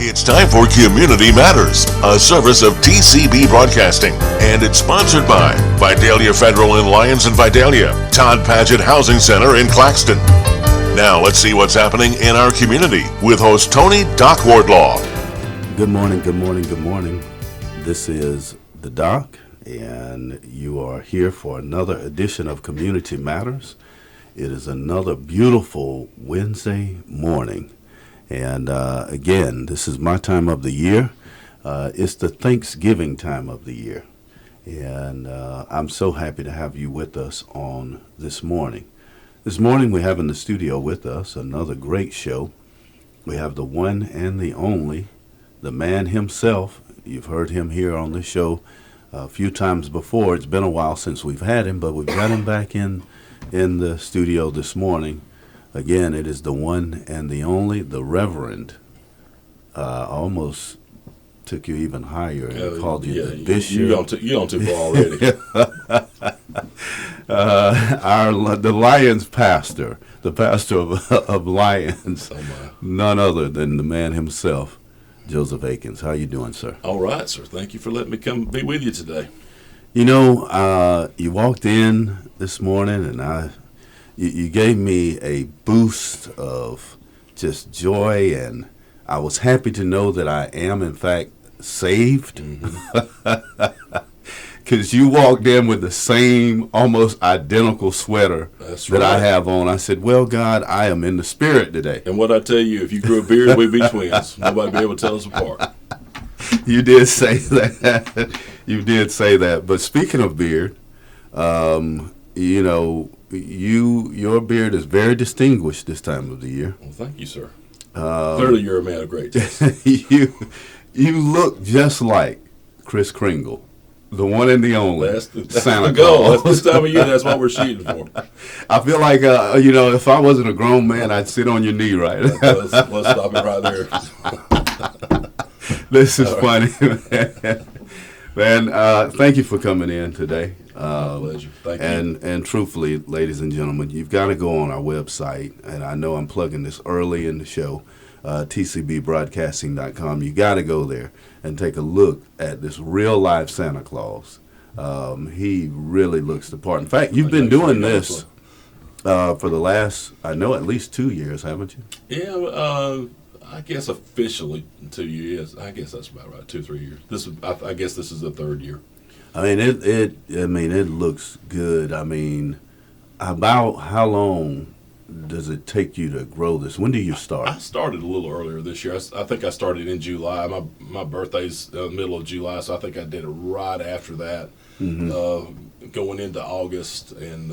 It's time for Community Matters, a service of TCB Broadcasting, and it's sponsored by Vidalia Federal in Lyons and Vidalia, Todd Paget Housing Center in Claxton. Now let's see what's happening in our community with host Tony Doc Wardlaw. Good morning, good morning, good morning. This is the Doc, and you are here for another edition of Community Matters. It is another beautiful Wednesday morning. And again, this is my time of the year. It's the Thanksgiving time of the year. And I'm so happy to have you with us on this morning. This morning we have in the studio with us another great show. We have the one and the only, the man himself. You've heard him here on this show a few times before. It's been a while since we've had him, but we've got him back in the studio this morning. Again, it is the one and the only, the Reverend. Almost took you even higher and called you the Bishop. You're on too far already. The Lyons pastor, the pastor of Lyons, none other than the man himself, Joseph Atkins. How you doing, sir? All right, sir. Thank you for letting me come be with you today. You know, you walked in this morning and you gave me a boost of just joy, and I was happy to know that I am, in fact, saved. Because you walked in with the same, almost identical sweater that I have on. I said, well, God, I am in the spirit today. And what I tell you, if you grew a beard, we'd be twins. Nobody would be able to tell us apart. You did say that. You did say that. But speaking of beard, you know, your beard is very distinguished this time of the year. Well, thank you, sir. Clearly, you're a man of great taste. You look just like Kris Kringle, the one and the only. That's Santa the goal. Claus. That's this time of year. That's what we're shooting for. I feel like you know, if I wasn't a grown man, I'd sit on your knee right now. Let's stop it right there. This is funny, man. Thank you for coming in today. My pleasure. Thank you. And truthfully, ladies and gentlemen, you've got to go on our website, and I know I'm plugging this early in the show, tcbbroadcasting.com. You got to go there and take a look at this real live Santa Claus. He really looks the part. In fact, you've been doing this for the last, I know, at least 2 years, haven't you? Yeah, I guess officially 2 years. I guess that's about right. 2-3 years. I guess this is the third year. I mean, it looks good. I mean, about how long does it take you to grow this? When do you start? I started a little earlier this year. I think I started in July. My birthday's middle of July, so I think I did it right after that, going into August. And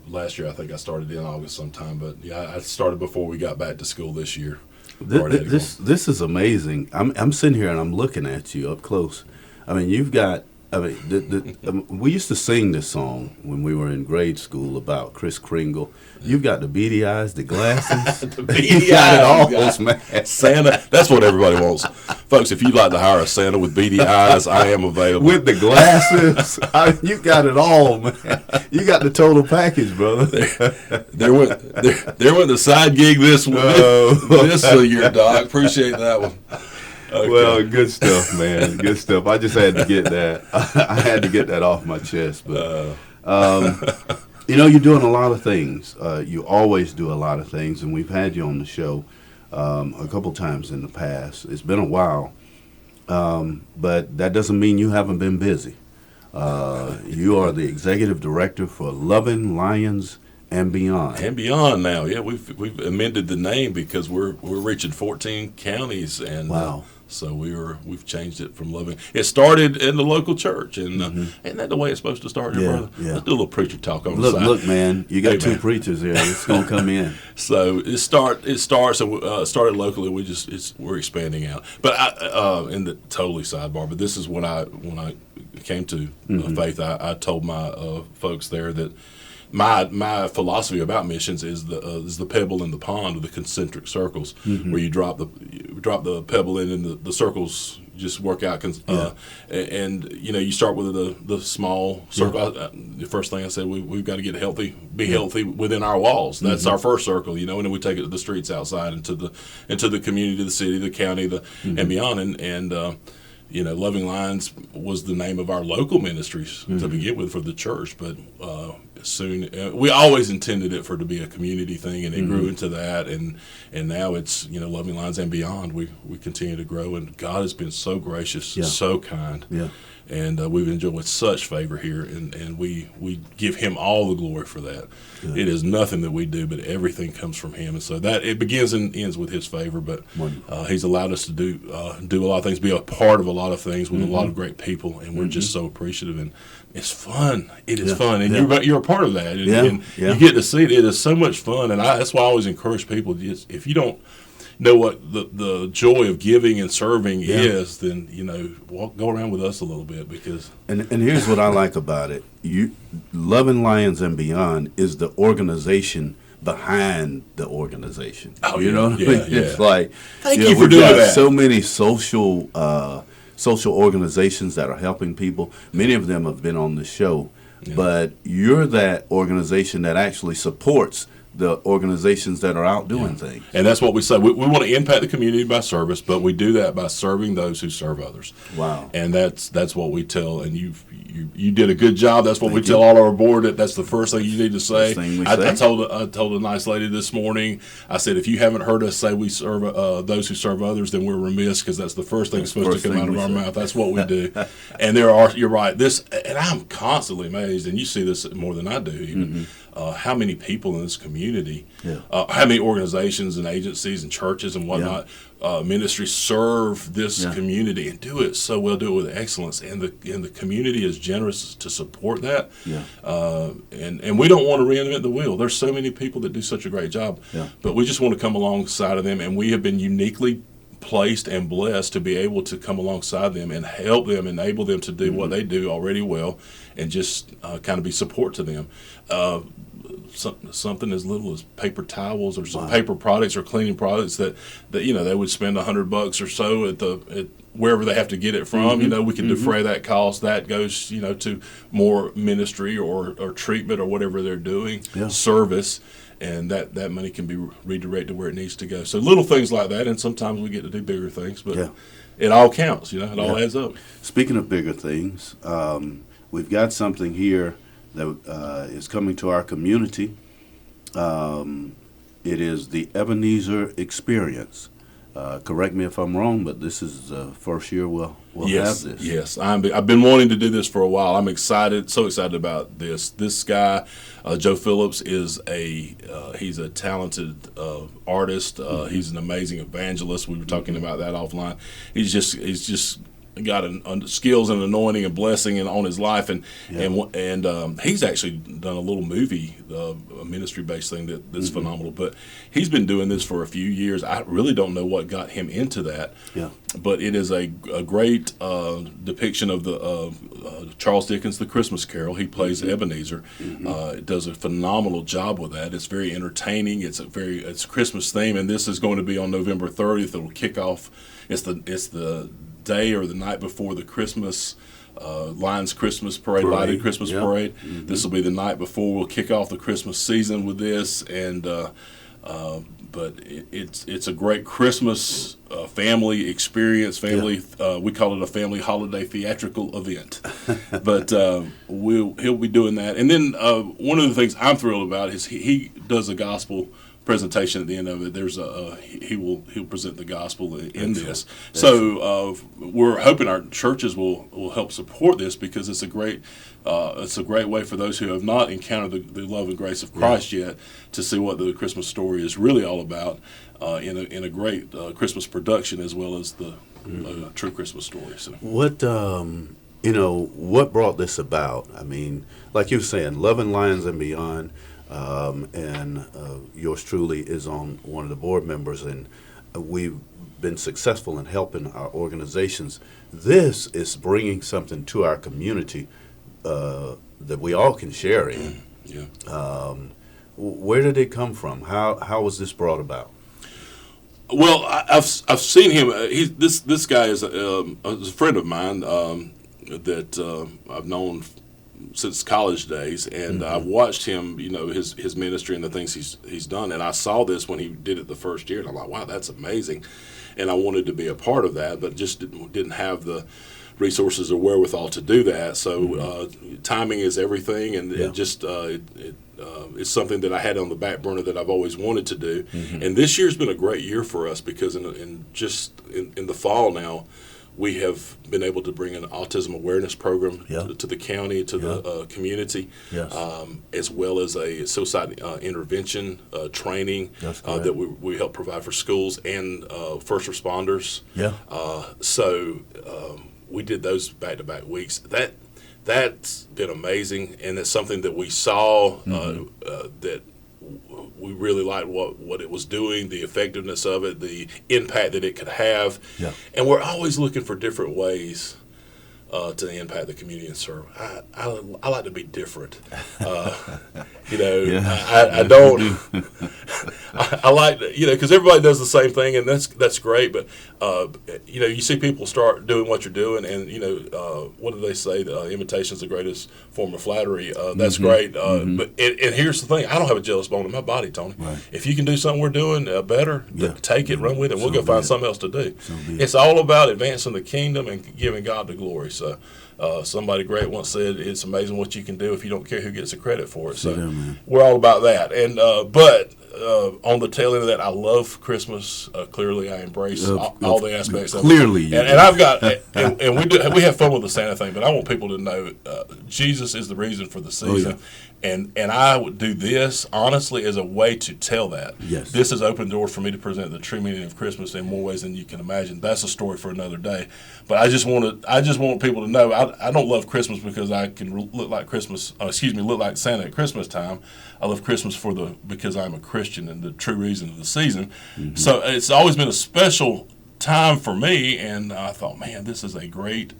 last year, I think I started in August sometime. But yeah, I started before we got back to school this year. This is amazing. I'm sitting here and I'm looking at you up close. I mean, you've got. I mean, we used to sing this song when we were in grade school about Kris Kringle. You've got the beady eyes, the glasses. The beady eyes, man. Santa. That's what everybody wants, folks. If you'd like to hire a Santa with beady eyes, I am available. With the glasses, you got it all, man. You got the total package, brother. There went the side gig this year, Doc. Appreciate that one. Okay. Well, good stuff, man. Good stuff. I just had to get that. I had to get that off my chest. But you know, you're doing a lot of things. You always do a lot of things, and we've had you on the show a couple times in the past. It's been a while, but that doesn't mean you haven't been busy. You are the executive director for Loving Lyons and Beyond. And beyond now, yeah, we've amended the name because we're reaching 14 counties, and wow. So we've changed it from Loving. It started in the local church, and isn't that the way it's supposed to start, brother? Yeah. Let's do a little preacher talk on the side. Look, man, you got two preachers here. It's gonna come in. So it started locally. We're expanding out. But in the totally sidebar. But this is when I came to faith. I told my folks there that my philosophy about missions is the pebble in the pond of the concentric circles, where you drop the pebble in, and the circles just work out. And you start with the small circle. The first thing I said, we've got to get healthy, be healthy within our walls. That's our first circle, and then we take it to the streets outside, into the community, the city, the county, and beyond. And Loving Lions was the name of our local ministries to begin with for the church, but soon we always intended it to be a community thing, and it grew into that, and now it's Loving Lions and beyond. We continue to grow, and God has been so gracious, so kind, and we've enjoyed such favor here, and we give Him all the glory for that. Good. It is nothing that we do, but everything comes from Him, and so that it begins and ends with His favor. But He's allowed us to do a lot of things, be a part of a lot of things with a lot of great people, and we're just so appreciative. And it's fun. It is fun, and you're a part of that, and you get to see it. It is so much fun, and that's why I always encourage people. If you don't know what the joy of giving and serving is, then go around with us a little bit, because and here's what I like about it. Loving Lions and Beyond is the organization behind the organization. Oh, It's like thank you for doing that. So many social organizations that are helping people. Many of them have been on the show, but you're that organization that actually supports the organizations that are out doing things. And that's what we say. We want to impact the community by service, but we do that by serving those who serve others. Wow. And that's what we tell, and you did a good job. That's what we tell all our board. That's the first thing you need to say. I told a nice lady this morning, I said, if you haven't heard us say we serve those who serve others, then we're remiss, because that's the first thing that's supposed to come out of our mouth. That's what we do. And you're right, and I'm constantly amazed, and you see this more than I do even, how many people in this community, how many organizations and agencies and churches and whatnot, ministries serve this community and do it so well, do it with excellence, and the community is generous to support that. And we don't want to reinvent the wheel. There's so many people that do such a great job, but we just want to come alongside of them, and we have been uniquely placed and blessed to be able to come alongside them and help them, enable them to do what they do already well, and just kind of be support to them. Something as little as paper towels or some paper products or cleaning products that they would spend $100 or so at wherever they have to get it from. We can defray that cost. That goes to more ministry or treatment or whatever they're doing, service, and that money can be redirected where it needs to go. So little things like that, and sometimes we get to do bigger things, but it all counts. It all adds up. Speaking of bigger things, we've got something here that is coming to our community. It is the Ebenezer Experience. Correct me if I'm wrong, but this is the first year we'll have this. Yes, I've been wanting to do this for a while. I'm excited, so excited about this. This guy, Joe Phillips, is he's a talented artist. He's an amazing evangelist. We were talking about that offline. He's just got skills and anointing and blessing on his life, and he's actually done a little movie, a ministry-based thing that's phenomenal. But he's been doing this for a few years. I really don't know what got him into that. But it is a great depiction of the Charles Dickens' The Christmas Carol. He plays Ebenezer. It does a phenomenal job with that. It's very entertaining. It's a Christmas theme, and this is going to be on November 30th. It'll kick off. It's the day or the night before the Christmas Lions Christmas Parade, lighted Christmas Parade. This will be the night before. We'll kick off the Christmas season with this, and but it's a great Christmas family experience. We call it a family holiday theatrical event. But he'll be doing that, and then one of the things I'm thrilled about is he does a gospel presentation at the end of it. He'll present the gospel in this. So we're hoping our churches will help support this, because it's a great way for those who have not encountered the love and grace of Christ yet to see what the Christmas story is really all about in a great Christmas production, as well as the true Christmas story. So what what brought this about? I mean, like you were saying, Loving Lions and Beyond. And yours truly is on one of the board members, and we've been successful in helping our organizations. This is bringing something to our community that we all can share in. Yeah. Where did it come from? How was this brought about? Well, I've seen him. This guy is a friend of mine that I've known since college days, and I've watched him. His ministry and the things he's done. And I saw this when he did it the first year, and I'm like, wow, that's amazing. And I wanted to be a part of that, but just didn't have the resources or wherewithal to do that. So timing is everything, and it's something that I had on the back burner that I've always wanted to do. And this year's been a great year for us because in the fall now, we have been able to bring an autism awareness program to the county, to the community, as well as a suicide intervention training that we help provide for schools and first responders. So we did those back-to-back weeks. That's been amazing, and it's something that we saw that we really liked what it was doing, the effectiveness of it, the impact that it could have. And we're always looking for different ways to impact the community and serve. I like to be different. I don't. I like because everybody does the same thing, and that's great. But you see people start doing what you're doing, and what do they say? Imitation is the greatest form of flattery. That's great. But and here's the thing: I don't have a jealous bone in my body, Tony. Right. If you can do something we're doing better, take it, run with it. We'll go find something else to do. It's all about advancing the kingdom and giving God the glory. So. Somebody great once said, "It's amazing what you can do if you don't care who gets the credit for it." So we're all about that. And but on the tail end of that, I love Christmas. Clearly, I embrace all the aspects of it. Clearly, and I've got and we have fun with the Santa thing, but I want people to know Jesus is the reason for the season. And I would do this honestly as a way to tell that. Yes. This has opened doors for me to present the true meaning of Christmas in more ways than you can imagine. That's a story for another day. But I just want people to know I don't love Christmas because I can look like look like Santa at Christmas time. I love Christmas because I'm a Christian and the true reason of the season. So it's always been a special time for me, and I thought, man, this is a great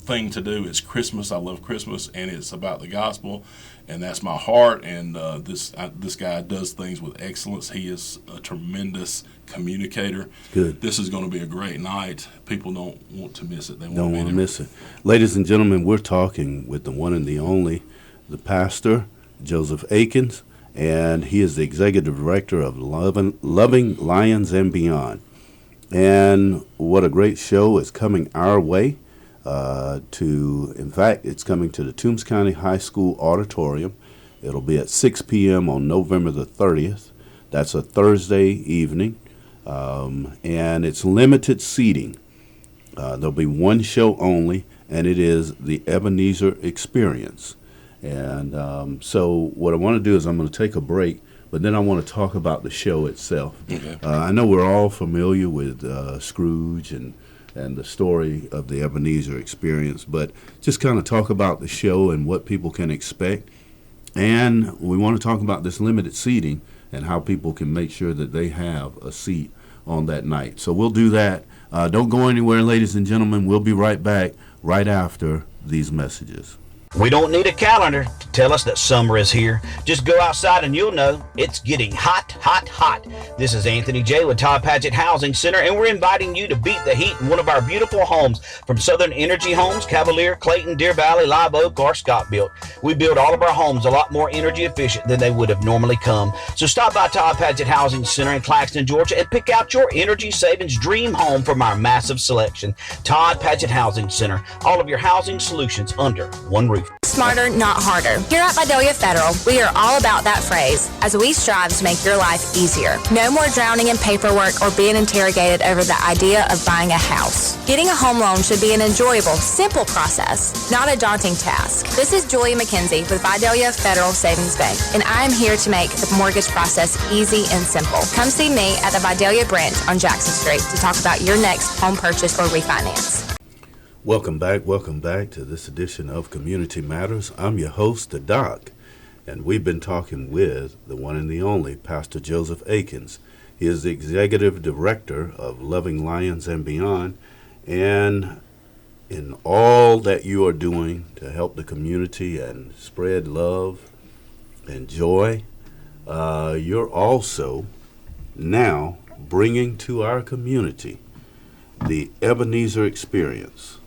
thing to do. It's Christmas. I love Christmas, and it's about the gospel, and that's my heart. And this guy does things with excellence. He is a tremendous communicator. Good. This is going to be a great night. People don't want to miss it. They don't want to miss it. Ladies and gentlemen, we're talking with the one and the only, the pastor, Joseph Atkins, and he is the executive director of Loving Lions and Beyond. And what a great show is coming our way. In fact, it's coming to the Toombs County High School Auditorium. It'll be at 6 p.m. on November the 30th. That's a Thursday evening, and it's limited seating. There'll be one show only, and it is the Ebenezer Experience. And so what I want to do is I'm going to take a break, but then I want to talk about the show itself. Okay. I know we're all familiar with Scrooge and the story of the Ebenezer Experience, but just kind of talk about the show and what people can expect. And we want to talk about this limited seating and how people can make sure that they have a seat on that night. So we'll do that. Don't go anywhere, ladies and gentlemen. We'll be right back right after these messages. We don't need a calendar to tell us that summer is here. Just go outside and you'll know it's getting hot, hot, hot. This is Anthony J. with Todd Paget Housing Center, and we're inviting you to beat the heat in one of our beautiful homes from Southern Energy Homes, Cavalier, Clayton, Deer Valley, Live Oak, or Scott Built. We build all of our homes a lot more energy efficient than they would have normally come. So stop by Todd Paget Housing Center in Claxton, Georgia, and pick out your energy savings dream home from our massive selection. Todd Paget Housing Center, all of your housing solutions under one roof. Smarter, not harder. Here at Vidalia Federal, we are all about that phrase as we strive to make your life easier. No more drowning in paperwork or being interrogated over the idea of buying a house. Getting a home loan should be an enjoyable, simple process, not a daunting task. This is Julia McKenzie with Vidalia Federal Savings Bank, and I am here to make the mortgage process easy and simple. Come see me at the Vidalia branch on Jackson Street to talk about your next home purchase or refinance. Welcome back to this edition of Community Matters. I'm your host, the Doc, and we've been talking with the one and the only Pastor Joseph Atkins. He is the Executive Director of Loving Lions and Beyond, and in all that you are doing to help the community and spread love and joy, you're also now bringing to our community the Ebenezer Experience.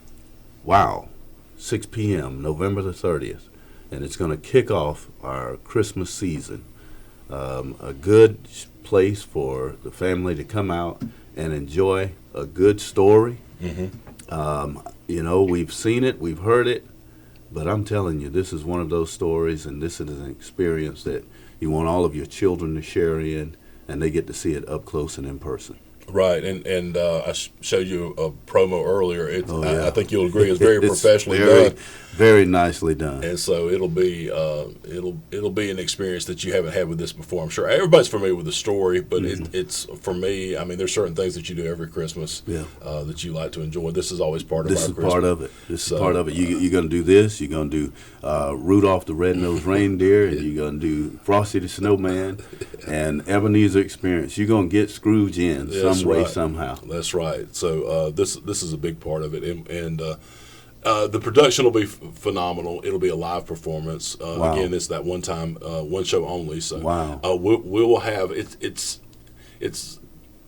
Wow, 6 p.m., November the 30th. And it's going to kick off our Christmas season. A good place for the family to come out and enjoy a good story. You know, we've seen it, we've heard it, but I'm telling you, this is one of those stories, and this is an experience that you want all of your children to share in, and they get to see it up close and in person. Right, and I showed you a promo earlier. Yeah. I think you'll agree it's very professionally done, very nicely done. and so it'll be an experience that you haven't had with this before. I'm sure everybody's familiar with the story, but it's for me. I mean, there's certain things that you do every Christmas that you like to enjoy. This is always part of This our is Christmas. part of it. This is part of it. You're going to do this. You're going to do Rudolph the Red-Nosed Reindeer, and you're going to do Frosty the Snowman, and Ebenezer Experience. You're going to get Scrooge in some way, somehow. That's right. So this is a big part of it, and the production will be phenomenal. It'll be a live performance. Wow. Again, it's that one show only. So Wow. we will have it's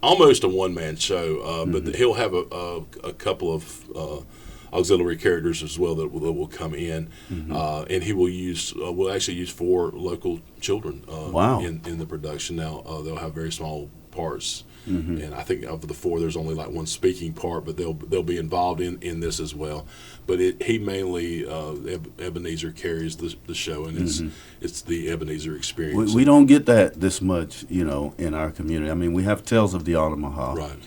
almost a one-man show, but he'll have a couple of auxiliary characters as well that will come in, and he will use we'll actually use 4 local children in the production. Now they'll have very small parts, and I think of the 4 there's only like one speaking part, but they'll be involved in this as well. But he mainly Ebenezer carries the show, and it's the Ebenezer Experience. We don't get that this much, in our community. I mean, we have Tales of the Altamaha. Right.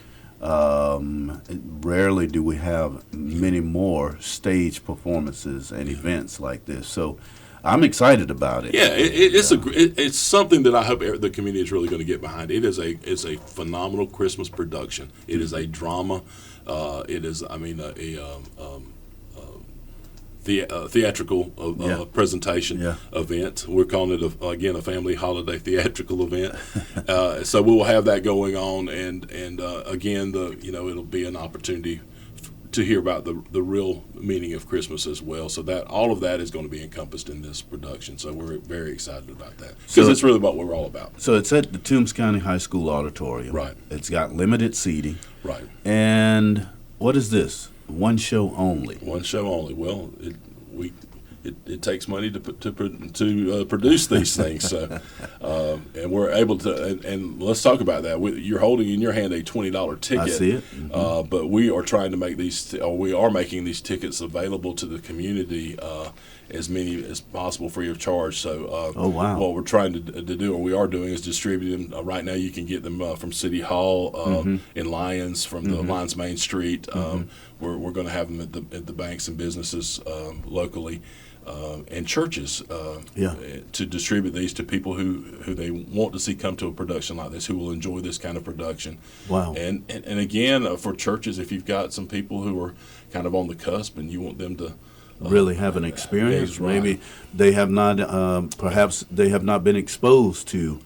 Rarely do we have many more stage performances and events like this. So I'm excited about it. Yeah, it's something that I hope the community is really going to get behind. It's a phenomenal Christmas production. It is a drama. It is, theatrical presentation event. We're calling it again a family holiday theatrical event. So we will have that going on, and again it'll be an opportunity to hear about the real meaning of Christmas as well. So that all of that is going to be encompassed in this production. So we're very excited about that because it's really what we're all about. So it's at the Toombs County High School Auditorium. Right. It's got limited seating. Right. And what is this? One show only. One show only. Well, it takes money to produce these things. So, and we're able to. And let's talk about that. You're holding in your hand a $20 ticket. I see it. But we are trying to make we are making these tickets available to the community. As many as possible free of charge. So what we're trying to do, or we are doing, is distribute them. Right now you can get them from City Hall in Lyons, from the Lyons Main Street. We're going to have them at the banks and businesses locally, and churches to distribute these to people who they want to see come to a production like this, who will enjoy this kind of production. Wow. And again, for churches, if you've got some people who are kind of on the cusp and you want them to really have an experience. Right. Maybe they have not, perhaps they have not been exposed to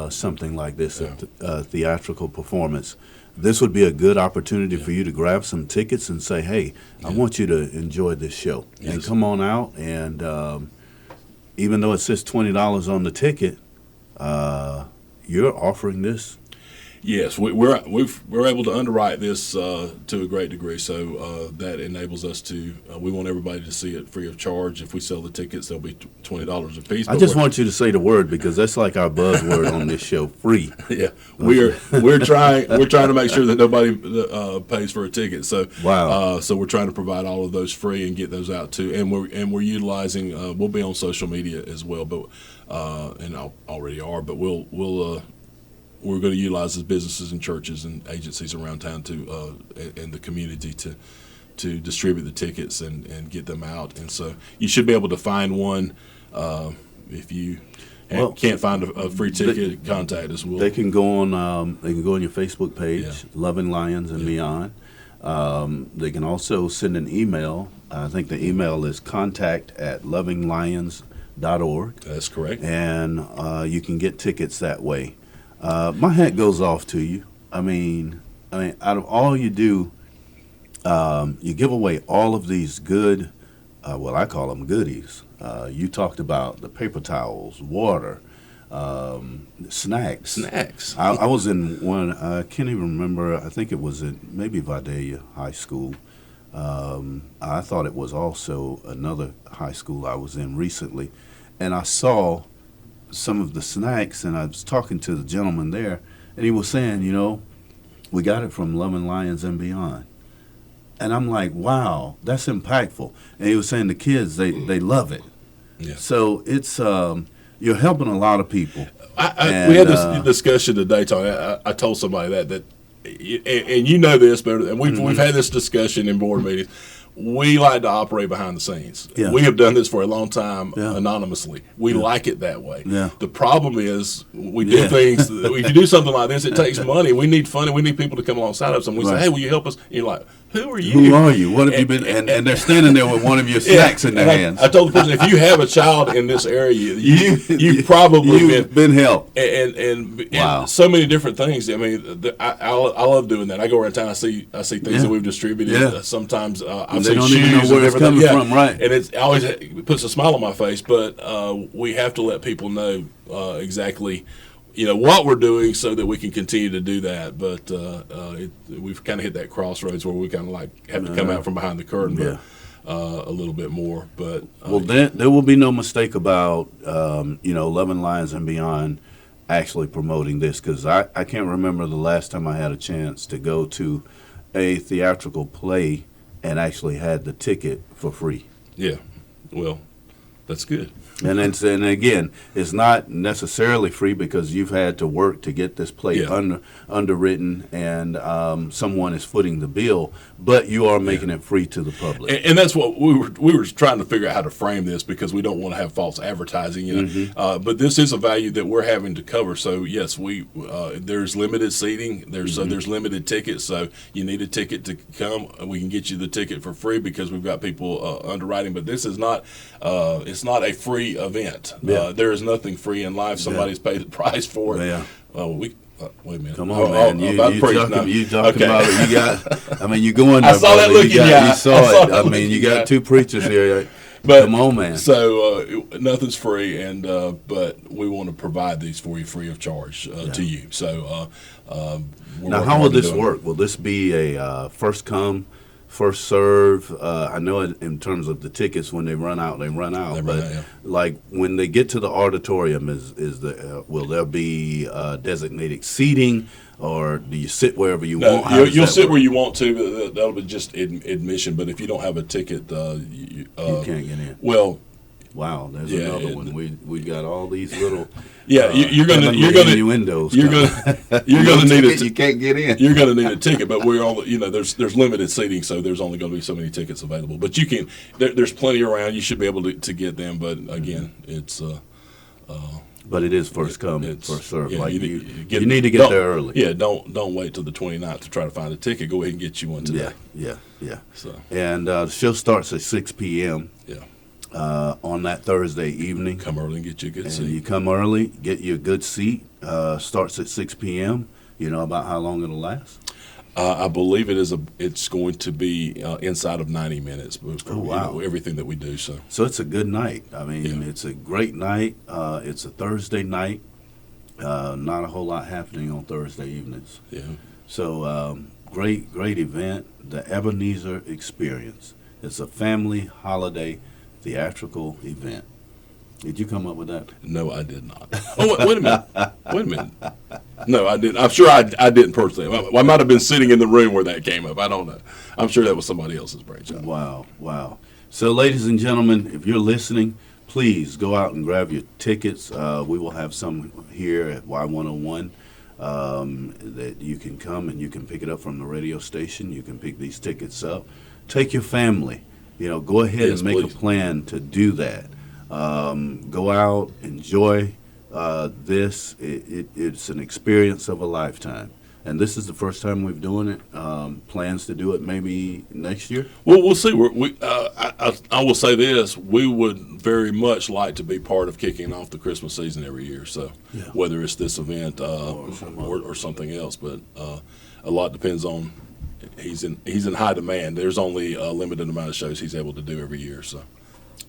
something like this, a theatrical performance. This would be a good opportunity for you to grab some tickets and say, hey, I want you to enjoy this show. Yes. And come on out, and even though it says $20 on the ticket, you're offering this. Yes, we're able to underwrite this to a great degree, so that enables us to. We want everybody to see it free of charge. If we sell the tickets, they'll be $20 a piece. I just want you to say the word, because that's like our buzzword on this show: free. Yeah, we're trying to make sure that nobody pays for a ticket. So wow. So we're trying to provide all of those free and get those out too. And we're utilizing. We'll be on social media as well, but and already are. But we're going to utilize as businesses and churches and agencies around town and the community to distribute the tickets and get them out. And so you should be able to find one. If you can't find a free ticket, contact us. They can go on. They can go on your Facebook page, Loving Lions and Beyond. They can also send an email. I think the email is contact@lovinglions.org. That's correct. And you can get tickets that way. My hat goes off to you. I mean, out of all you do, you give away all of these good, I call them goodies. You talked about the paper towels, water, snacks. Snacks. I was in one. I can't even remember. I think it was in maybe Vidalia High School. I thought it was also another high school I was in recently, and I saw some of the snacks, and I was talking to the gentleman there, and he was saying, we got it from Loving Lions and Beyond. And I'm like, wow, that's impactful. And he was saying the kids, they love it. Yeah. So it's you're helping a lot of people. We had this discussion today, Tony. I told somebody that and you know this better, and we've had this discussion in board meetings. We like to operate behind the scenes. Yeah. We have done this for a long time Yeah. anonymously. We like it that way. Yeah. The problem is we do things. If you do something like this, it takes money. We need funding. We need people to come alongside of us. And we say, hey, will you help us? And you're like, who are you? Who are you? What have you been? And they're standing there with one of your snacks in their hands. I told the person, if you have a child in this area, you've probably been helped. And Wow. so many different things. I mean, I love doing that. I go around town. I see things that we've distributed. Yeah. Sometimes I've They seen don't shoes even know and where it's different coming things. from, right? And it always puts a smile on my face. But we have to let people know exactly, what we're doing so that we can continue to do that. But we've kind of hit that crossroads where we kind of like have to come out from behind the curtain. Yeah. A little bit more, but Well, there will be no mistake about Loving Lions and Beyond actually promoting this, because I can't remember the last time I had a chance to go to a theatrical play and actually had the ticket for free. yeah, well, that's good. And again, it's not necessarily free because you've had to work to get this play underwritten, and someone is footing the bill, but you are making it free to the public. And that's what we were trying to figure out how to frame this, because we don't want to have false advertising, but this is a value that we're having to cover. So yes, there's limited seating, there's limited tickets. So you need a ticket to come. We can get you the ticket for free because we've got people underwriting. But this is not it's not a free event. Yeah. There is nothing free in life. Somebody's paid the price for it. Yeah. Wait a minute. Come on, man. You talking Okay. about it. You got, I mean, you going there, I saw that brother. look in your eye. You saw it. I mean, you got two preachers here. But, come on, man. So nothing's free, and but we want to provide these for you free of charge to you. So Now, how will this work? Will this be a first come, first serve? I know in terms of the tickets, when they run out, they run out. Like when they get to the auditorium, will there be designated seating, or do you sit wherever you want? You'll sit where you want to. That'll be just admission. But if you don't have a ticket, you can't get in. Well. Wow, there's another one. We got all these little you're gonna innuendos. You're gonna need it. You can't get in. You're gonna need a ticket, but we're all there's limited seating, so there's only going to be so many tickets available. But you can there's plenty around. You should be able to get them. But again, it's but it is first come, first serve. Yeah, like you need to get there early. Yeah, don't wait till the 29th to try to find a ticket. Go ahead and get you one today. Yeah. So and the show starts at 6 p.m. Yeah. On that Thursday evening. Come early and get you a good seat. You come early, get you a good seat. Starts at 6 p.m. You know about how long it'll last? I believe it's going to be inside of 90 minutes. Oh, wow. Everything that we do. So it's a good night. I mean, it's a great night. It's a Thursday night. Not a whole lot happening on Thursday evenings. Yeah. So great event. The Ebenezer Experience. It's a family holiday theatrical event. Did you come up with that? No, I did not. Oh, wait a minute. No, I didn't. I'm sure I didn't personally. I might have been sitting in the room where that came up. I don't know. I'm sure that was somebody else's brainchild. Wow. So, ladies and gentlemen, if you're listening, please go out and grab your tickets. We will have some here at Y101 that you can come and you can pick it up from the radio station. You can pick these tickets up. Take your family. Go ahead and make a plan to do that. Go out, enjoy this. It's an experience of a lifetime. And this is the first time we're doing it. Plans to do it maybe next year? Well, we'll see. I will say this. We would very much like to be part of kicking off the Christmas season every year. So whether it's this event or something else. But a lot depends on he's in high demand. There's only a limited amount of shows he's able to do every year. So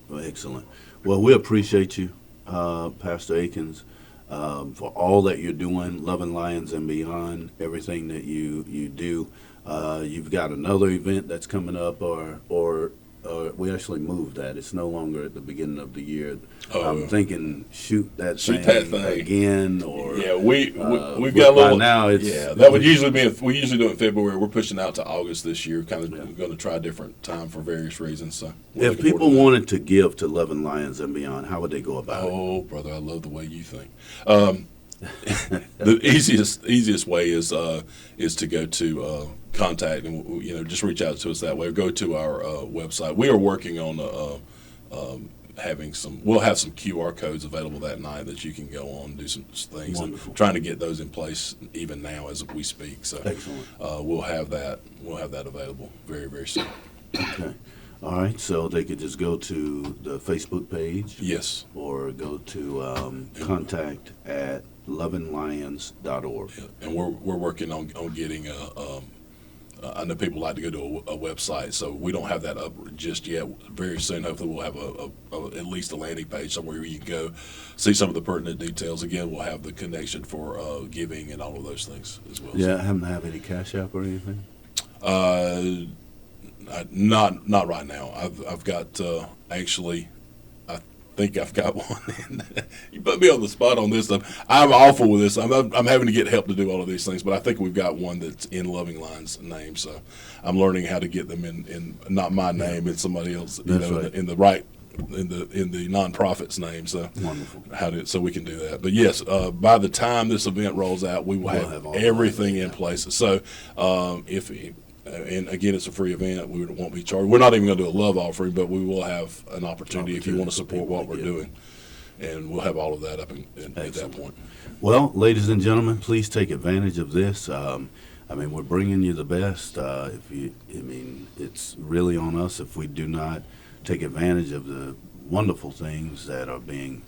Well, excellent. Well, we appreciate you, Pastor Atkins. for all that you're doing, Loving Lions and Beyond, everything that you do. You've got another event that's coming up, or we actually moved that. It's no longer at the beginning of the year. I'm thinking shoot that thing again, or yeah, we've got a little now. That would usually be. We usually do it in February. We're pushing out to August this year. Kind of going to try a different time for various reasons. So if people wanted to give to Loving Lions and Beyond, how would they go about it? Oh, brother, I love the way you think. The easiest way is to go to contact and just reach out to us that way, or go to our website. We are working on we'll have some QR codes available that night that you can go on and do some things. Wonderful. And trying to get those in place even now as we speak. So excellent. We'll have that available very, very soon. Okay. All right, so they could just go to the Facebook page. Yes. Or go to contact at lovinglions.org. Yeah. And we're working on getting I know people like to go to a website, so we don't have that up just yet. Very soon, hopefully, we'll have at least a landing page somewhere where you can go see some of the pertinent details. Again, we'll have the connection for giving and all of those things as well. Yeah, haven't have any Cash App or anything? Not right now. I've got actually. I think I've got one. You put me on the spot on this stuff. I'm awful with this. I'm having to get help to do all of these things, but I think we've got one that's in Loving Lions' name. So I'm learning how to get them in not my name, it's somebody else. Right. In the nonprofit's name. So wonderful. So we can do that. But yes, by the time this event rolls out, we will have everything in place. So and again, it's a free event. We won't be charged. We're not even going to do a love offering, but we will have an opportunity if you want to support what we're doing. And we'll have all of that up at that point. Well, ladies and gentlemen, please take advantage of this. We're bringing you the best. It's really on us if we do not take advantage of the wonderful things that are being,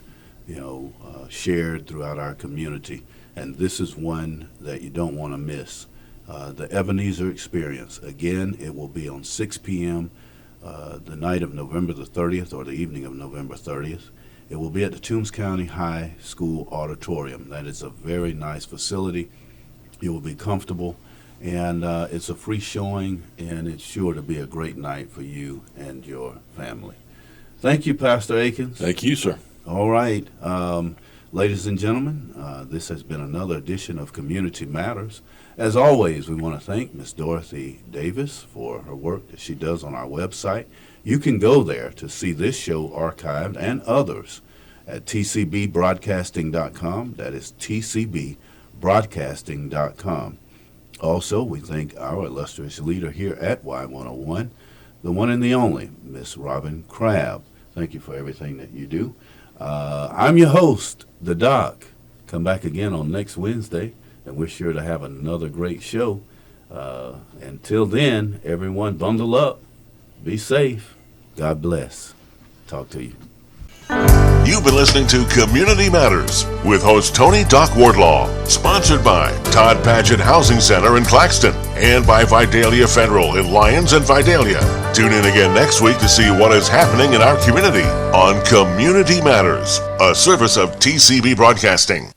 shared throughout our community. And this is one that you don't want to miss. The Ebenezer Experience. Again, it will be on 6 p.m. The night of November the 30th, or the evening of November 30th. It will be at the Toombs County High School Auditorium. That is a very nice facility. You will be comfortable, and it's a free showing, and it's sure to be a great night for you and your family. Thank you, Pastor Atkins. Thank you, sir. All right. Ladies and gentlemen, this has been another edition of Community Matters. As always, we want to thank Miss Dorothy Davis for her work that she does on our website. You can go there to see this show archived and others at tcbbroadcasting.com. That is tcbbroadcasting.com. Also, we thank our illustrious leader here at Y101, the one and the only, Miss Robin Crabb. Thank you for everything that you do. I'm your host, The Doc. Come back again on next Wednesday, and we're sure to have another great show. Until then, everyone bundle up. Be safe. God bless. Talk to you. You've been listening to Community Matters with host Tony Doc Wardlaw, sponsored by Todd Paget Housing Center in Claxton and by Vidalia Federal in Lyons and Vidalia. Tune in again next week to see what is happening in our community on Community Matters, a service of TCB Broadcasting.